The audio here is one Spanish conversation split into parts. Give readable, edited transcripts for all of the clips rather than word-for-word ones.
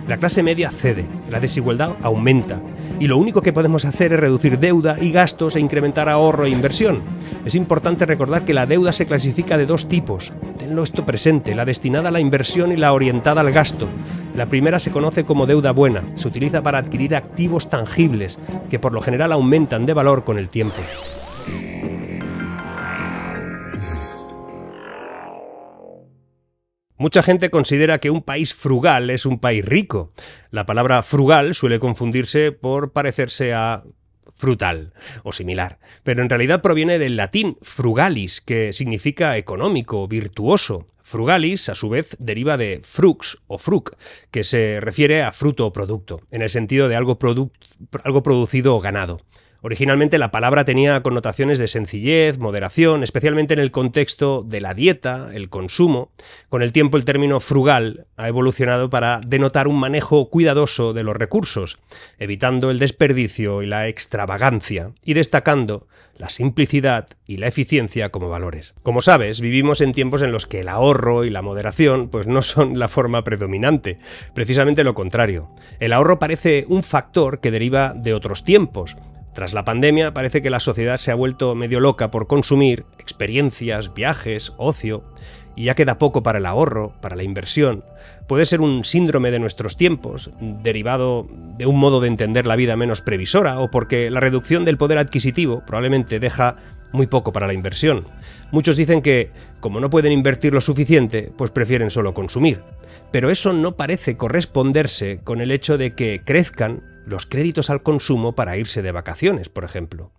La clase media cede, la desigualdad aumenta y lo único que podemos hacer es reducir deuda y gastos e incrementar ahorro e inversión. Es importante recordar que la deuda se clasifica de dos tipos. Tenlo esto presente, la destinada a la inversión y la orientada al gasto. La primera se conoce como deuda buena, se utiliza para adquirir activos tangibles que por lo general aumentan de valor con el tiempo. Mucha gente considera que un país frugal es un país rico. La palabra frugal suele confundirse por parecerse a frutal o similar, pero en realidad proviene del latín frugalis, que significa económico, virtuoso. Frugalis, a su vez, deriva de frux o fruc, que se refiere a fruto o producto, en el sentido de algo producido o ganado. Originalmente la palabra tenía connotaciones de sencillez, moderación, especialmente en el contexto de la dieta, el consumo. Con el tiempo el término frugal ha evolucionado para denotar un manejo cuidadoso de los recursos, evitando el desperdicio y la extravagancia, y destacando la simplicidad y la eficiencia como valores. Como sabes, vivimos en tiempos en los que el ahorro y la moderación pues no son la forma predominante, precisamente lo contrario. El ahorro parece un factor que deriva de otros tiempos. Tras la pandemia parece que la sociedad se ha vuelto medio loca por consumir experiencias, viajes, ocio, y ya queda poco para el ahorro, para la inversión. Puede ser un síndrome de nuestros tiempos, derivado de un modo de entender la vida menos previsora, o porque la reducción del poder adquisitivo probablemente deja muy poco para la inversión. Muchos dicen que, como no pueden invertir lo suficiente, pues prefieren solo consumir. Pero eso no parece corresponderse con el hecho de que crezcan los créditos al consumo para irse de vacaciones, por ejemplo.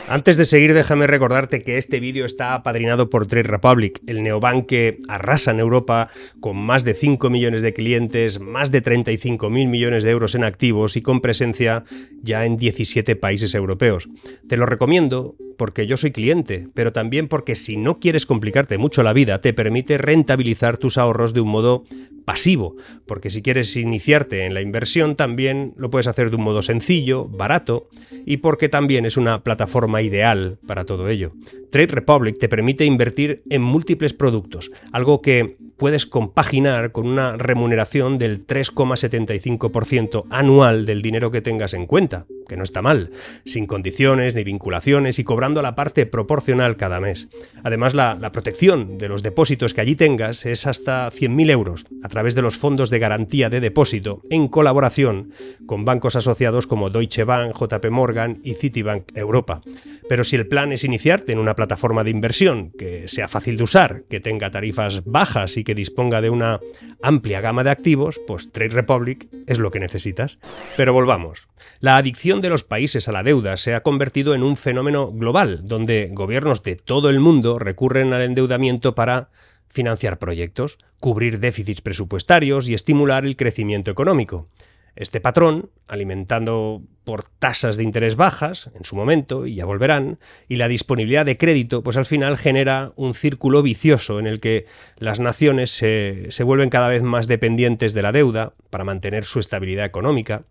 Antes de seguir, déjame recordarte que este vídeo está apadrinado por Trade Republic, el neobank que arrasa en Europa con más de 5 millones de clientes, más de 35.000 millones de euros en activos y con presencia ya en 17 países europeos. Te lo recomiendo porque yo soy cliente, pero también porque si no quieres complicarte mucho la vida, te permite rentabilizar tus ahorros de un modo pasivo, porque si quieres iniciarte en la inversión también lo puedes hacer de un modo sencillo, barato, y porque también es una plataforma ideal para todo ello. Trade Republic te permite invertir en múltiples productos, algo que puedes compaginar con una remuneración del 3,75% anual del dinero que tengas en cuenta, que no está mal, sin condiciones ni vinculaciones y cobrando la parte proporcional cada mes. Además, la protección de los depósitos que allí tengas es hasta 100.000 euros a través de los fondos de garantía de depósito en colaboración con bancos asociados como Deutsche Bank, JP Morgan y Citibank Europa. Pero si el plan es iniciarte en una plataforma de inversión que sea fácil de usar, que tenga tarifas bajas y que disponga de una amplia gama de activos, pues Trade Republic es lo que necesitas. Pero volvamos. La adicción de los países a la deuda se ha convertido en un fenómeno global, donde gobiernos de todo el mundo recurren al endeudamiento para financiar proyectos, cubrir déficits presupuestarios y estimular el crecimiento económico. Este patrón, alimentando por tasas de interés bajas, en su momento, y ya volverán, y la disponibilidad de crédito, pues al final genera un círculo vicioso en el que las naciones se vuelven cada vez más dependientes de la deuda para mantener su estabilidad económica.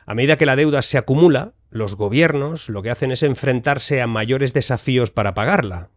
A medida que la deuda se acumula, los gobiernos lo que hacen es enfrentarse a mayores desafíos para pagarla.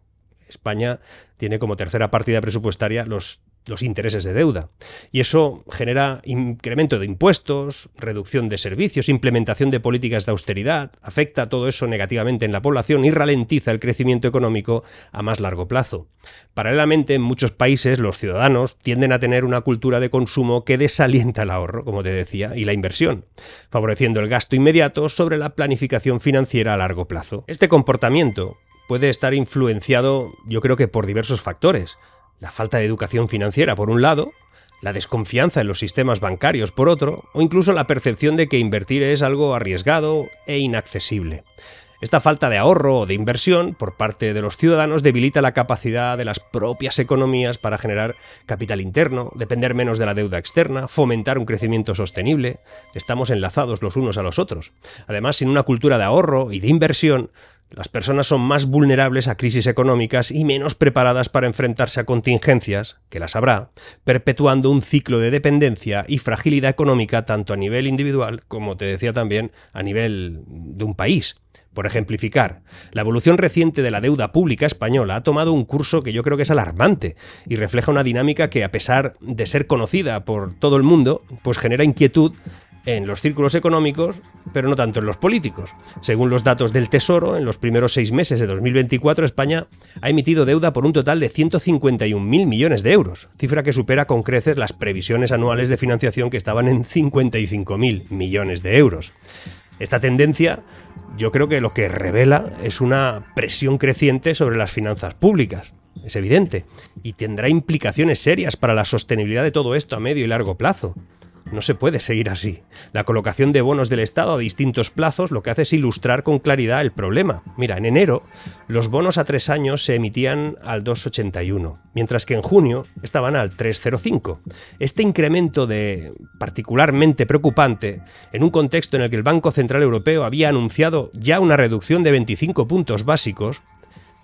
España tiene como tercera partida presupuestaria los intereses de deuda. Y eso genera incremento de impuestos, reducción de servicios, implementación de políticas de austeridad, afecta todo eso negativamente en la población y ralentiza el crecimiento económico a más largo plazo. Paralelamente, en muchos países los ciudadanos tienden a tener una cultura de consumo que desalienta el ahorro, como te decía, y la inversión, favoreciendo el gasto inmediato sobre la planificación financiera a largo plazo. Este comportamiento puede estar influenciado, yo creo que por diversos factores. La falta de educación financiera, por un lado, la desconfianza en los sistemas bancarios, por otro, o incluso la percepción de que invertir es algo arriesgado e inaccesible. Esta falta de ahorro o de inversión por parte de los ciudadanos debilita la capacidad de las propias economías para generar capital interno, depender menos de la deuda externa, fomentar un crecimiento sostenible. Estamos enlazados los unos a los otros. Además, sin una cultura de ahorro y de inversión, las personas son más vulnerables a crisis económicas y menos preparadas para enfrentarse a contingencias, que las habrá, perpetuando un ciclo de dependencia y fragilidad económica tanto a nivel individual como, te decía también, a nivel de un país. Por ejemplificar, la evolución reciente de la deuda pública española ha tomado un curso que yo creo que es alarmante y refleja una dinámica que, a pesar de ser conocida por todo el mundo, pues genera inquietud en los círculos económicos, pero no tanto en los políticos. Según los datos del Tesoro, en los primeros 6 meses de 2024, España ha emitido deuda por un total de 151.000 millones de euros, cifra que supera con creces las previsiones anuales de financiación que estaban en 55.000 millones de euros. Esta tendencia, yo creo que lo que revela es una presión creciente sobre las finanzas públicas. Es evidente, y tendrá implicaciones serias para la sostenibilidad de todo esto a medio y largo plazo. No se puede seguir así. La colocación de bonos del Estado a distintos plazos lo que hace es ilustrar con claridad el problema. Mira, en enero los bonos a 3 años se emitían al 2,81, mientras que en junio estaban al 3,05. Este incremento particularmente preocupante en un contexto en el que el Banco Central Europeo había anunciado ya una reducción de 25 puntos básicos,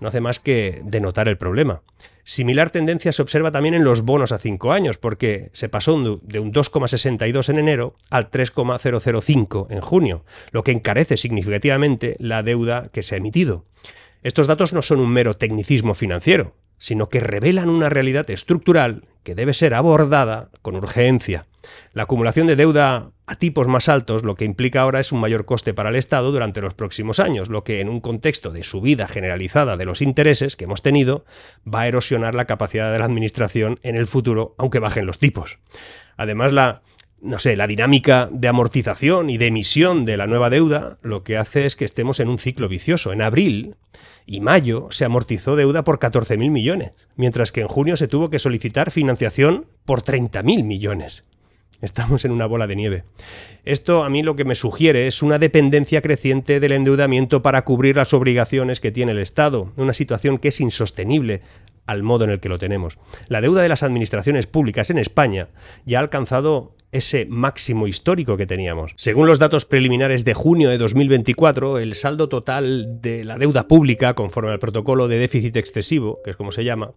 no hace más que denotar el problema. Similar tendencia se observa también en los bonos a 5 años, porque se pasó de un 2,62 en enero al 3,005 en junio, lo que encarece significativamente la deuda que se ha emitido. Estos datos no son un mero tecnicismo financiero, sino que revelan una realidad estructural que debe ser abordada con urgencia. La acumulación de deuda a tipos más altos lo que implica ahora es un mayor coste para el Estado durante los próximos años, lo que en un contexto de subida generalizada de los intereses que hemos tenido va a erosionar la capacidad de la Administración en el futuro, aunque bajen los tipos. Además, la dinámica de amortización y de emisión de la nueva deuda lo que hace es que estemos en un ciclo vicioso. En abril y mayo se amortizó deuda por 14.000 millones, mientras que en junio se tuvo que solicitar financiación por 30.000 millones. Estamos en una bola de nieve. Esto a mí lo que me sugiere es una dependencia creciente del endeudamiento para cubrir las obligaciones que tiene el Estado, una situación que es insostenible al modo en el que lo tenemos. La deuda de las administraciones públicas en España ya ha alcanzado ese máximo histórico que teníamos. Según los datos preliminares de junio de 2024, el saldo total de la deuda pública, conforme al protocolo de déficit excesivo, que es como se llama,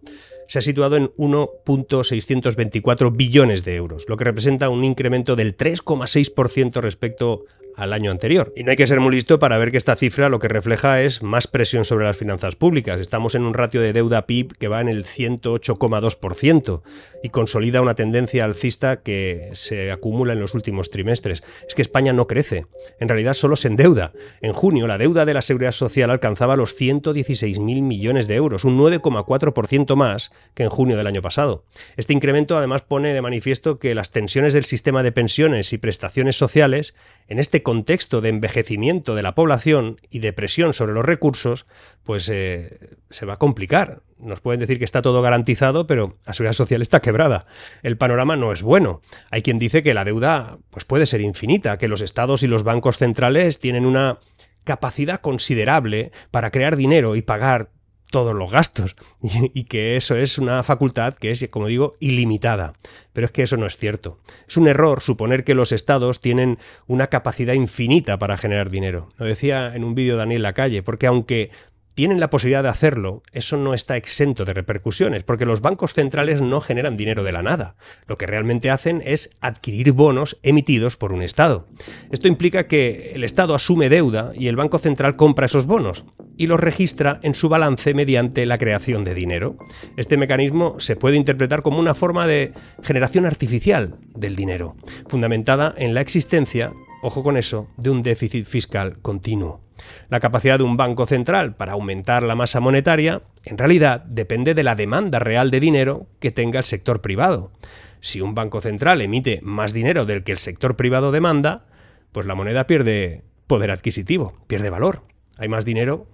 se ha situado en 1,624 billones de euros, lo que representa un incremento del 3,6% respecto al año anterior. Y no hay que ser muy listo para ver que esta cifra lo que refleja es más presión sobre las finanzas públicas. Estamos en un ratio de deuda PIB que va en el 108,2% y consolida una tendencia alcista que se acumula en los últimos trimestres. Es que España no crece, en realidad solo se endeuda. En junio la deuda de la Seguridad Social alcanzaba los 116.000 millones de euros, un 9,4% más que en junio del año pasado. Este incremento además pone de manifiesto que las tensiones del sistema de pensiones y prestaciones sociales, en este contexto de envejecimiento de la población y de presión sobre los recursos, pues se va a complicar. Nos pueden decir que está todo garantizado, pero la Seguridad Social está quebrada. El panorama no es bueno. Hay quien dice que la deuda pues puede ser infinita, que los estados y los bancos centrales tienen una capacidad considerable para crear dinero y pagar todos los gastos, y que eso es una facultad que es, como digo, ilimitada. Pero es que eso no es cierto. Es un error suponer que los estados tienen una capacidad infinita para generar dinero. Lo decía en un vídeo Daniel Lacalle, porque aunque tienen la posibilidad de hacerlo, eso no está exento de repercusiones, porque los bancos centrales no generan dinero de la nada. Lo que realmente hacen es adquirir bonos emitidos por un Estado. Esto implica que el Estado asume deuda y el Banco Central compra esos bonos y los registra en su balance mediante la creación de dinero. Este mecanismo se puede interpretar como una forma de generación artificial del dinero, fundamentada en la existencia, ojo con eso, de un déficit fiscal continuo. La capacidad de un banco central para aumentar la masa monetaria, en realidad, depende de la demanda real de dinero que tenga el sector privado. Si un banco central emite más dinero del que el sector privado demanda, pues la moneda pierde poder adquisitivo, pierde valor. Hay más dinero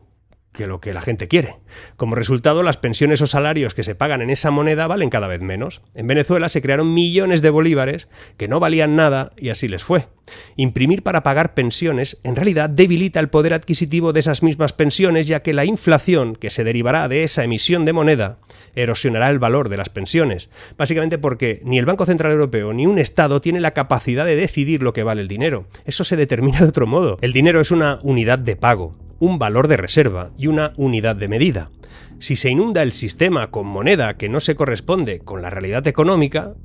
que lo que la gente quiere. Como resultado, las pensiones o salarios que se pagan en esa moneda valen cada vez menos. En Venezuela se crearon millones de bolívares que no valían nada y así les fue. Imprimir para pagar pensiones en realidad debilita el poder adquisitivo de esas mismas pensiones, ya que la inflación que se derivará de esa emisión de moneda erosionará el valor de las pensiones. Básicamente porque ni el Banco Central Europeo ni un Estado tiene la capacidad de decidir lo que vale el dinero. Eso se determina de otro modo. El dinero es una unidad de pago, un valor de reserva y una unidad de medida. Si se inunda el sistema con moneda que no se corresponde con la realidad económica,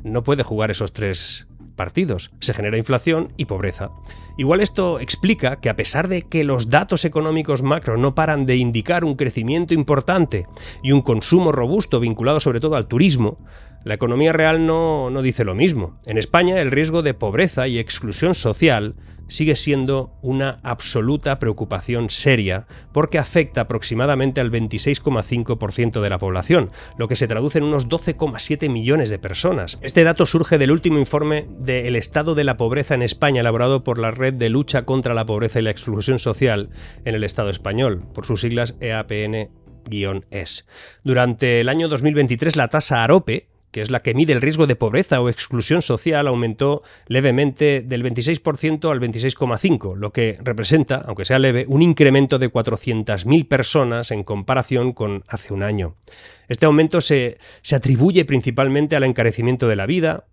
no puede jugar esos tres partidos. Se genera inflación y pobreza. Igual esto explica que a pesar de que los datos económicos macro no paran de indicar un crecimiento importante y un consumo robusto vinculado sobre todo al turismo, la economía real no dice lo mismo. En España el riesgo de pobreza y exclusión social sigue siendo una absoluta preocupación seria porque afecta aproximadamente al 26,5% de la población, lo que se traduce en unos 12,7 millones de personas. Este dato surge del último informe del estado de la pobreza en España elaborado por la Red de Lucha contra la Pobreza y la Exclusión Social en el Estado español, por sus siglas EAPN-ES. Durante el año 2023 la tasa AROPE, que es la que mide el riesgo de pobreza o exclusión social, aumentó levemente del 26% al 26,5%, lo que representa, aunque sea leve, un incremento de 400.000 personas en comparación con hace un año. Este aumento se atribuye principalmente al encarecimiento de la vida,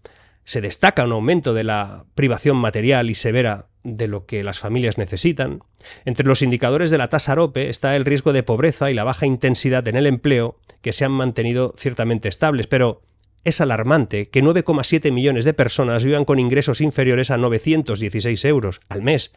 se destaca un aumento de la privación material y severa de lo que las familias necesitan. Entre los indicadores de la tasa AROPE está el riesgo de pobreza y la baja intensidad en el empleo, que se han mantenido ciertamente estables, pero es alarmante que 9,7 millones de personas vivan con ingresos inferiores a 916 euros al mes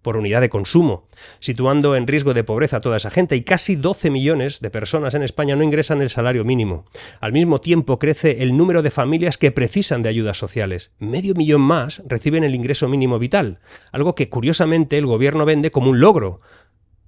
por unidad de consumo, situando en riesgo de pobreza a toda esa gente, y casi 12 millones de personas en España no ingresan el salario mínimo. Al mismo tiempo crece el número de familias que precisan de ayudas sociales. Medio millón más reciben el ingreso mínimo vital, algo que curiosamente el gobierno vende como un logro,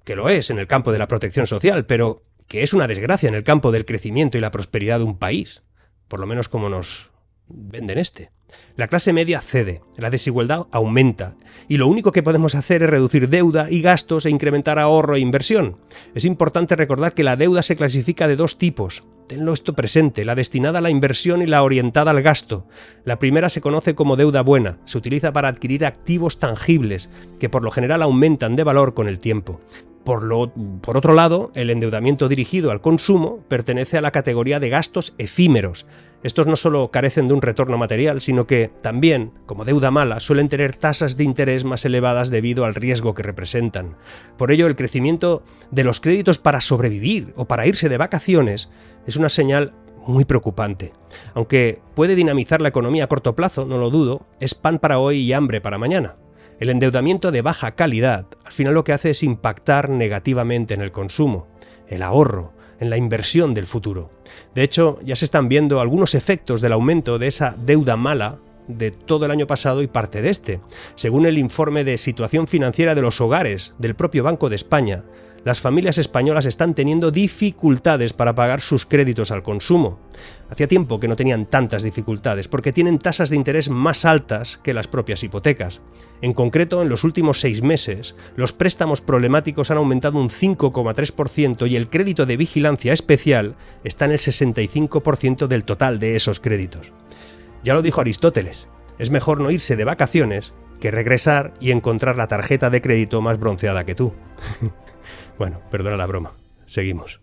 que lo es en el campo de la protección social, pero que es una desgracia en el campo del crecimiento y la prosperidad de un país. Por lo menos como nos venden este. La clase media cede, la desigualdad aumenta, y lo único que podemos hacer es reducir deuda y gastos e incrementar ahorro e inversión. Es importante recordar que la deuda se clasifica de dos tipos. Tenlo esto presente, la destinada a la inversión y la orientada al gasto. La primera se conoce como deuda buena, se utiliza para adquirir activos tangibles, que por lo general aumentan de valor con el tiempo. Por otro lado, el endeudamiento dirigido al consumo pertenece a la categoría de gastos efímeros. Estos no solo carecen de un retorno material, sino que también, como deuda mala, suelen tener tasas de interés más elevadas debido al riesgo que representan. Por ello, el crecimiento de los créditos para sobrevivir o para irse de vacaciones es una señal muy preocupante. Aunque puede dinamizar la economía a corto plazo, no lo dudo, es pan para hoy y hambre para mañana. El endeudamiento de baja calidad al final lo que hace es impactar negativamente en el consumo, el ahorro, en la inversión del futuro. De hecho, ya se están viendo algunos efectos del aumento de esa deuda mala de todo el año pasado y parte de este. Según el informe de situación financiera de los hogares del propio Banco de España, las familias españolas están teniendo dificultades para pagar sus créditos al consumo. Hacía tiempo que no tenían tantas dificultades, porque tienen tasas de interés más altas que las propias hipotecas. En concreto, en los últimos 6 meses, los préstamos problemáticos han aumentado un 5,3% y el crédito de vigilancia especial está en el 65% del total de esos créditos. Ya lo dijo Aristóteles, es mejor no irse de vacaciones que regresar y encontrar la tarjeta de crédito más bronceada que tú. Bueno, perdona la broma. Seguimos.